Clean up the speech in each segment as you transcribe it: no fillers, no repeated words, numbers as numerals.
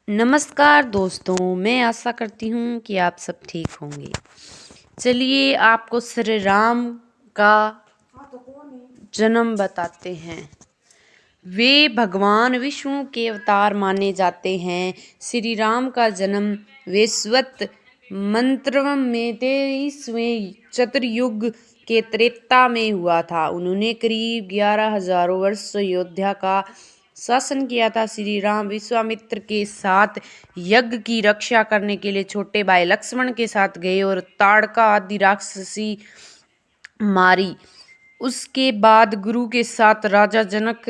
नमस्कार दोस्तों, मैं आशा करती हूँ कि आप सब ठीक होंगे। चलिए आपको श्री राम का जन्म बताते हैं। वे भगवान विष्णु के अवतार माने जाते हैं। श्री राम का जन्म वैवस्वत मंत्रव में 23वें चतुर्युग के त्रेता में हुआ था। उन्होंने करीब 11,000 वर्ष अयोध्या का शासन किया था। श्री राम विश्वामित्र के साथ यज्ञ की रक्षा करने के लिए छोटे भाई लक्ष्मण के साथ गए और ताड़का आदि राक्षसी मारी। उसके बाद गुरु के साथ राजा जनक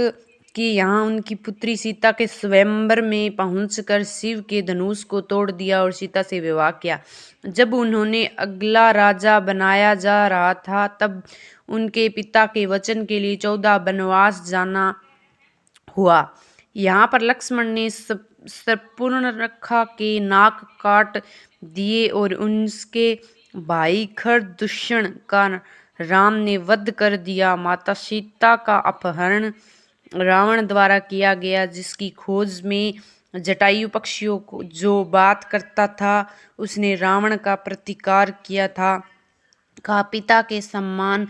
के यहाँ उनकी पुत्री सीता के स्वयंवर में पहुंचकर शिव के धनुष को तोड़ दिया और सीता से विवाह किया। जब उन्होंने अगला राजा बनाया जा रहा था तब उनके पिता के वचन के लिए 14 वनवास जाना हुआ। यहाँ पर लक्ष्मण ने शूर्पणखा के नाक काट दिए और उसके भाई खरदूषण का राम ने वध कर दिया। माता सीता का अपहरण रावण द्वारा किया गया, जिसकी खोज में जटायु पक्षियों को जो बात करता था उसने रावण का प्रतिकार किया था। का पिता के सम्मान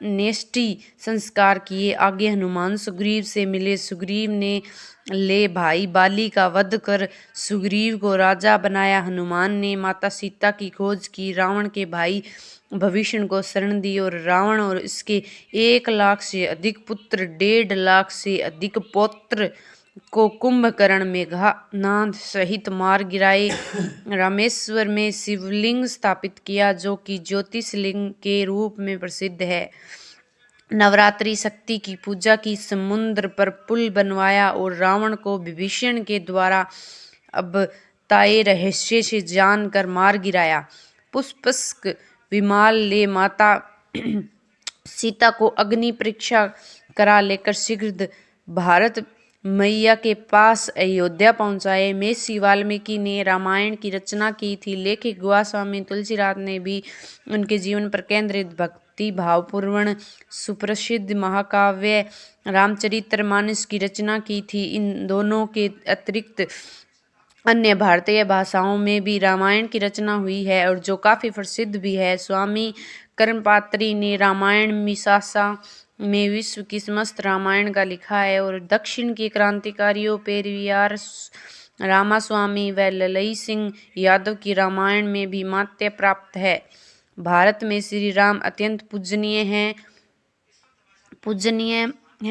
नेष्टि संस्कार किए। आगे हनुमान सुग्रीव से मिले। सुग्रीव ने ले भाई बाली का वध कर सुग्रीव को राजा बनाया। हनुमान ने माता सीता की खोज की, रावण के भाई भविष्ण को शरण दी और रावण और इसके 1 लाख से अधिक पुत्र, 1.5 लाख से अधिक पौत्र को कुंभकर्ण मेघनाद सहित मार गिराए। रामेश्वर में शिवलिंग स्थापित किया जो कि ज्योतिषलिंग के रूप में प्रसिद्ध है। नवरात्रि शक्ति की पूजा की, समुद्र पर पुल बनवाया और रावण को विभीषण के द्वारा बताए रहस्य से जानकर मार गिराया। पुष्पक विमान ले माता सीता को अग्नि परीक्षा करा लेकर शीघ्र भारत मैया के पास अयोध्या पहुंचाए। महर्षि वाल्मीकि ने रामायण की रचना की थी। लेखक गोस्वामी तुलसीदास ने भी उनके जीवन पर केंद्रित भक्ति भावपूर्ण सुप्रसिद्ध महाकाव्य रामचरितमानस की रचना की थी। इन दोनों के अतिरिक्त अन्य भारतीय भाषाओं में भी रामायण की रचना हुई है और जो काफ़ी प्रसिद्ध भी है। स्वामी कर्मपात्री ने रामायण मीमांसा में विश्व की समस्त रामायण का लिखा है और दक्षिण के क्रांतिकारियों पेरियार रामास्वामी व ललई सिंह यादव की रामायण में भी मान्यता प्राप्त है। भारत में श्री राम अत्यंत पूजनीय है,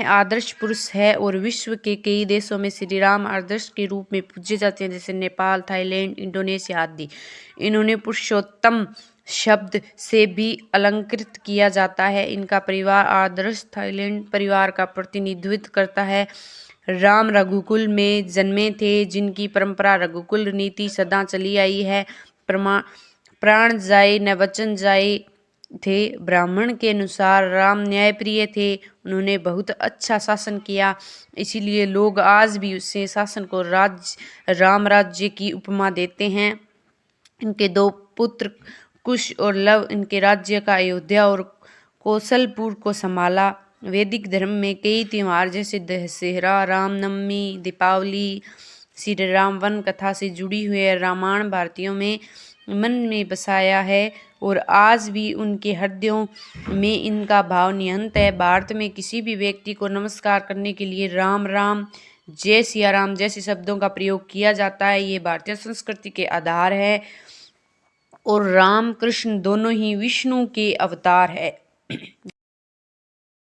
आदर्श पुरुष है और विश्व के कई देशों में श्री राम आदर्श के रूप में पूजे जाते हैं, जैसे नेपाल, थाईलैंड, इंडोनेशिया आदि। इन्होंने पुरुषोत्तम शब्द से भी अलंकृत किया जाता है। इनका परिवार आदर्श थाईलैंड परिवार का प्रतिनिधित्व करता है। राम रघुकुल में जन्मे थे, जिनकी परंपरा रघुकुल नीति सदा चली आई है। प्राण जाए न वचन जाए थे। ब्राह्मण के अनुसार राम न्यायप्रिय थे। उन्होंने बहुत अच्छा शासन किया, इसीलिए लोग आज भी उससे शासन को राम राज्य की उपमा देते हैं। इनके 2 पुत्र कुश और लव इनके राज्य का अयोध्या और कौशलपुर को संभाला। वैदिक धर्म में कई त्योहार जैसे दशहरा, रामनवमी, दीपावली, श्री राम वन कथा से जुड़ी हुई है। रामायण भारतीयों में मन में बसाया है और आज भी उनके हृदयों में इनका भाव निहित है। भारत में किसी भी व्यक्ति को नमस्कार करने के लिए राम राम, जय सिया राम जैसे शब्दों का प्रयोग किया जाता है। ये भारतीय संस्कृति के आधार है और राम कृष्ण दोनों ही विष्णु के अवतार है।